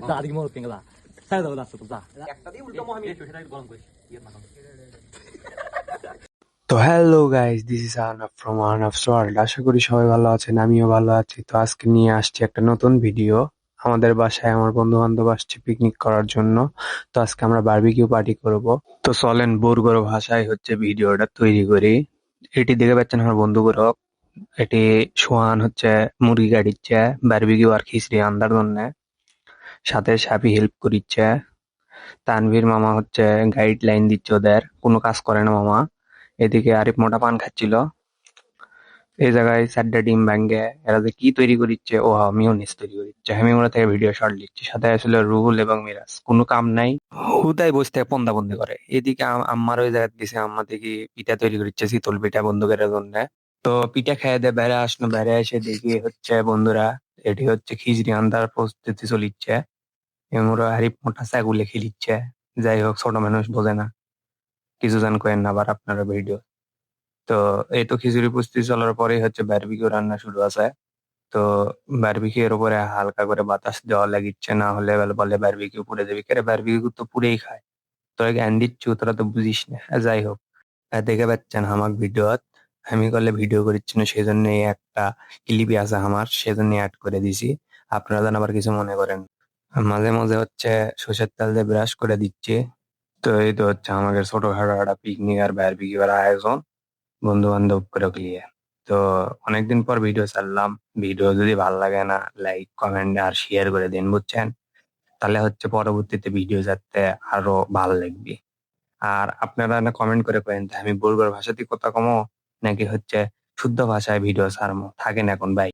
দাদি মোর কিংলা সাইড দাও দাও তো যা একটা দিয়ে উল্টো আমি সেটা গরম করিস ইয়ে না তো hello guys, this is Arnab from Arnab's world. আশা করি সবাই ভালো আছেন, আমিও ভালো আছি। তো আজকে নিয়ে আসছি একটা নতুন ভিডিও। আমাদের বাসায় আমার বন্ধু বান্ধব আসছে পিকনিক করার জন্য। তো আজকে আমরা বারবিকিউ পার্টি করব। তো চলেন বর্গর ভাষায় হচ্ছে ভিডিওটা তৈরি করি। এটি দেখে পাচ্ছেন আমার বন্ধুগুলো। এটি সোহান হচ্ছে মুরগি কাটিচ্ছে বারবিকিউ আর খিচড়ি আন্দার জন্য, সাথে সাপি হেল্প করিচ্ছে। তানভীর মামা হচ্ছে গাইডলাইন দিচ্ছে, ওদের কোনো কাজ করে না মামা। এদিকে আরিফ মোটা পান খাচ্ছিল। এই জায়গায় চারটা ডিম ভাঙ্গে এরা যে কি তৈরি করিচ্ছে, ও মিওনিস তৈরি করিচ্ছে। আমি ওরা থেকে ভিডিও শর্ট লিখছি, সাথে আসলে রুহুল এবং মিরাজ কোনো কাম নাই, হুদাই বসে থেকে পন্দা বন্দি করে। এদিকে আম্মার ওই জায়গায় দিছে, আম্মা দেখি পিঠা তৈরি করছে, শীতল পিঠা বন্ধুকের জন্য। তো পিঠা খেয়ে দিয়ে বেড়ে আসলো, বেড়ে এসে দেখি হচ্ছে বন্ধুরা এটি হচ্ছে খিচড়ি আন্দার প্রস্তুতি চলিচ্ছে এবং ওরা আরিফ মোটা ছাগুলে খেলিচ্ছে। যাই হোক, ছোট মানুষ বোঝে না, কিছু জন কয়েন না আবার আপনারা ভিডিও। তো এই তো খিচুড়ি প্রস্তুতি চলার পরেই হচ্ছে বারবিকিউ রান্না শুরু আছে। তো বারবিকিউ এর উপরে হালকা করে বাতাস দেওয়া লাগিচ্ছে, না হলে বলে বারবিকিউ পুড়ে যাবে। কেরে বারবিকিউ তো পুড়েই খায়, তোরা জ্ঞান দিচ্ছু, তোরা তো বুঝিস না। যাই হোক, দেখে পাচ্ছেন আমাক ভিডিও, আমি করলে ভিডিও করিচ্ছি না, সেই জন্য একটা ক্লিপই আছে আমার, সেজন্য অ্যাড করে দিছি। আপনারা যেন আবার কিছু মনে করেন। মাঝে মাঝে হচ্ছে সর্ষের তেল দিয়ে ব্রাশ করে দিচ্ছি। তো এই তো হচ্ছে আমাদের ছোটখাটো একটা পিকনিক আর বারবিকিউ এর আয়োজন বন্ধু বান্ধব করে নিয়ে। তো অনেকদিন পর ভিডিও ছাড়লাম। ভিডিও যদি ভালো লাগে না, লাইক কমেন্ট আর শেয়ার করে দিন, বুঝছেন? তাহলে হচ্ছে পরবর্তীতে ভিডিও যাতে আরো ভালো লাগবে। আর আপনারা না কমেন্ট করে কয়েন আমি বর্গর ভাষাতে কথা কমো নাকি হচ্ছে শুদ্ধ ভাষায় ভিডিও ছাড়মো, থাকেন এখন ভাই।